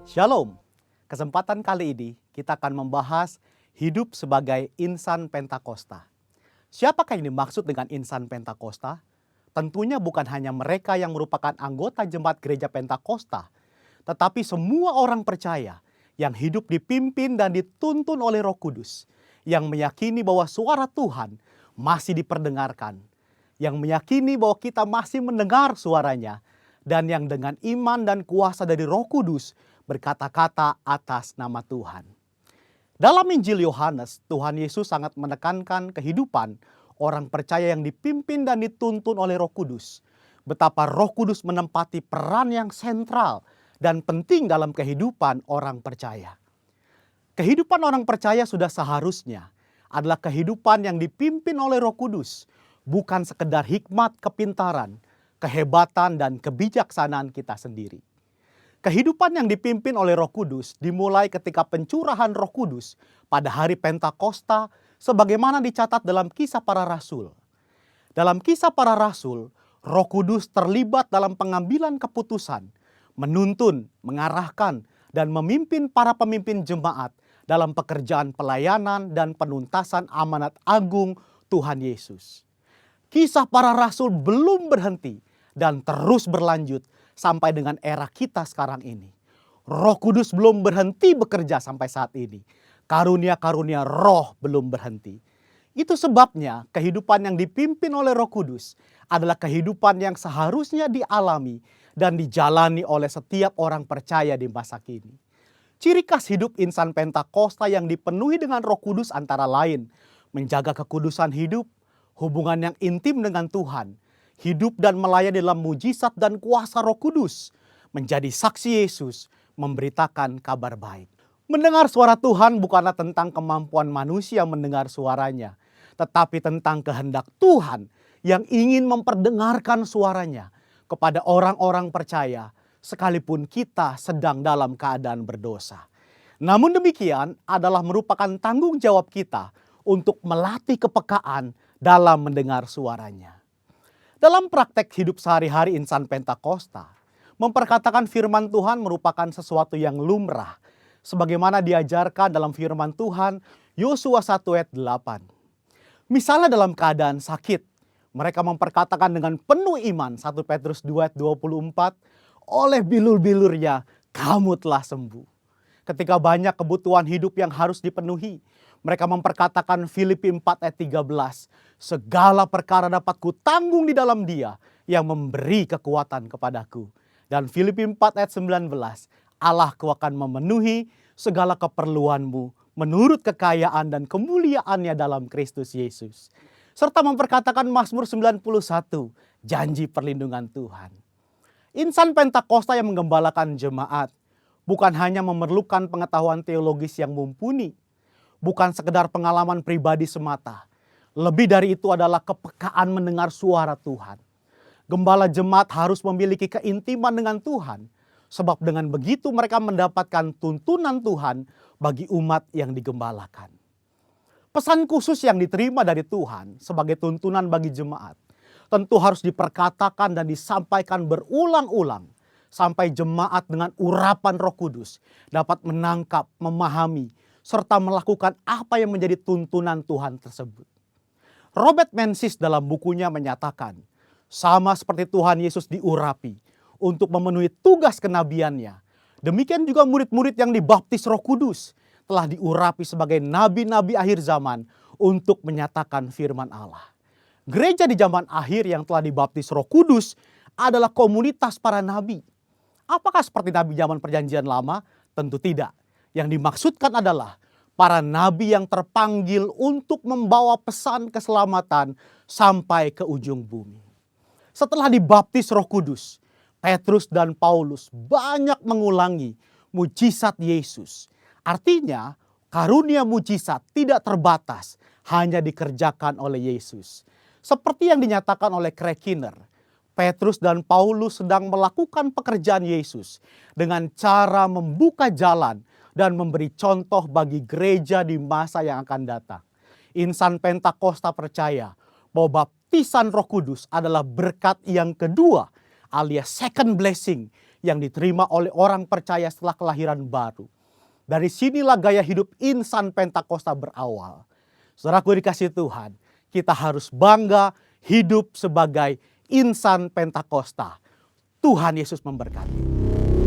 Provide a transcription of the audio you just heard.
Shalom. Kesempatan kali ini kita akan membahas hidup sebagai insan Pentakosta. Siapakah yang dimaksud dengan insan Pentakosta? Tentunya bukan hanya mereka yang merupakan anggota jemaat gereja Pentakosta, tetapi semua orang percaya yang hidup dipimpin dan dituntun oleh Roh Kudus, yang meyakini bahwa suara Tuhan masih diperdengarkan, yang meyakini bahwa kita masih mendengar suaranya, dan yang dengan iman dan kuasa dari Roh Kudus berkata-kata atas nama Tuhan. Dalam Injil Yohanes, Tuhan Yesus sangat menekankan kehidupan orang percaya yang dipimpin dan dituntun oleh Roh Kudus. Betapa Roh Kudus menempati peran yang sentral dan penting dalam kehidupan orang percaya. Kehidupan orang percaya sudah seharusnya adalah kehidupan yang dipimpin oleh Roh Kudus, bukan sekedar hikmat, kepintaran, kehebatan, dan kebijaksanaan kita sendiri. Kehidupan yang dipimpin oleh Roh Kudus dimulai ketika pencurahan Roh Kudus pada hari Pentakosta sebagaimana dicatat dalam Kisah Para Rasul. Dalam Kisah Para Rasul, Roh Kudus terlibat dalam pengambilan keputusan, menuntun, mengarahkan, dan memimpin para pemimpin jemaat dalam pekerjaan pelayanan dan penuntasan amanat agung Tuhan Yesus. Kisah Para Rasul belum berhenti dan terus berlanjut sampai dengan era kita sekarang ini. Roh Kudus belum berhenti bekerja sampai saat ini. Karunia-karunia roh belum berhenti. Itu sebabnya kehidupan yang dipimpin oleh Roh Kudus adalah kehidupan yang seharusnya dialami dan dijalani oleh setiap orang percaya di masa kini. Ciri khas hidup insan Pentakosta yang dipenuhi dengan Roh Kudus antara lain menjaga kekudusan hidup, hubungan yang intim dengan Tuhan, hidup dan melayani dalam mujizat dan kuasa Roh Kudus, menjadi saksi Yesus, memberitakan kabar baik. Mendengar suara Tuhan bukanlah tentang kemampuan manusia mendengar suaranya, tetapi tentang kehendak Tuhan yang ingin memperdengarkan suaranya kepada orang-orang percaya, sekalipun kita sedang dalam keadaan berdosa. Namun demikian adalah merupakan tanggung jawab kita untuk melatih kepekaan dalam mendengar suaranya. Dalam praktek hidup sehari-hari insan Pentakosta, memperkatakan firman Tuhan merupakan sesuatu yang lumrah, sebagaimana diajarkan dalam firman Tuhan Yosua 1 ayat 8. Misalnya dalam keadaan sakit, mereka memperkatakan dengan penuh iman 1 Petrus 2 ayat 24, oleh bilur-bilurnya kamu telah sembuh. Ketika banyak kebutuhan hidup yang harus dipenuhi, mereka memperkatakan Filipi 4 ayat 13, segala perkara dapat kutanggung di dalam Dia yang memberi kekuatan kepadaku. Dan Filipi 4 ayat 19, Allahku akan memenuhi segala keperluanmu menurut kekayaan dan kemuliaannya dalam Kristus Yesus. Serta memperkatakan Mazmur 91, janji perlindungan Tuhan. Insan Pentakosta yang menggembalakan jemaat bukan hanya memerlukan pengetahuan teologis yang mumpuni, bukan sekedar pengalaman pribadi semata. Lebih dari itu adalah kepekaan mendengar suara Tuhan. Gembala jemaat harus memiliki keintiman dengan Tuhan, sebab dengan begitu mereka mendapatkan tuntunan Tuhan bagi umat yang digembalakan. Pesan khusus yang diterima dari Tuhan sebagai tuntunan bagi jemaat tentu harus diperkatakan dan disampaikan berulang-ulang sampai jemaat dengan urapan Roh Kudus dapat menangkap, memahami, serta melakukan apa yang menjadi tuntunan Tuhan tersebut. Robert Menzies dalam bukunya menyatakan, sama seperti Tuhan Yesus diurapi untuk memenuhi tugas kenabiannya, demikian juga murid-murid yang dibaptis Roh Kudus telah diurapi sebagai nabi-nabi akhir zaman untuk menyatakan firman Allah. Gereja di zaman akhir yang telah dibaptis Roh Kudus adalah komunitas para nabi. Apakah seperti nabi zaman Perjanjian Lama? Tentu tidak. Yang dimaksudkan adalah para nabi yang terpanggil untuk membawa pesan keselamatan sampai ke ujung bumi. Setelah dibaptis Roh Kudus, Petrus dan Paulus banyak mengulangi mujizat Yesus. Artinya, karunia mujizat tidak terbatas, hanya dikerjakan oleh Yesus. Seperti yang dinyatakan oleh Craig Keener, Petrus dan Paulus sedang melakukan pekerjaan Yesus dengan cara membuka jalan dan memberi contoh bagi gereja di masa yang akan datang. Insan Pentakosta percaya bahwa baptisan Roh Kudus adalah berkat yang kedua alias second blessing yang diterima oleh orang percaya setelah kelahiran baru. Dari sinilah gaya hidup insan Pentakosta berawal. Saudaraku dikasih Tuhan, kita harus bangga hidup sebagai insan Pentakosta. Tuhan Yesus memberkati.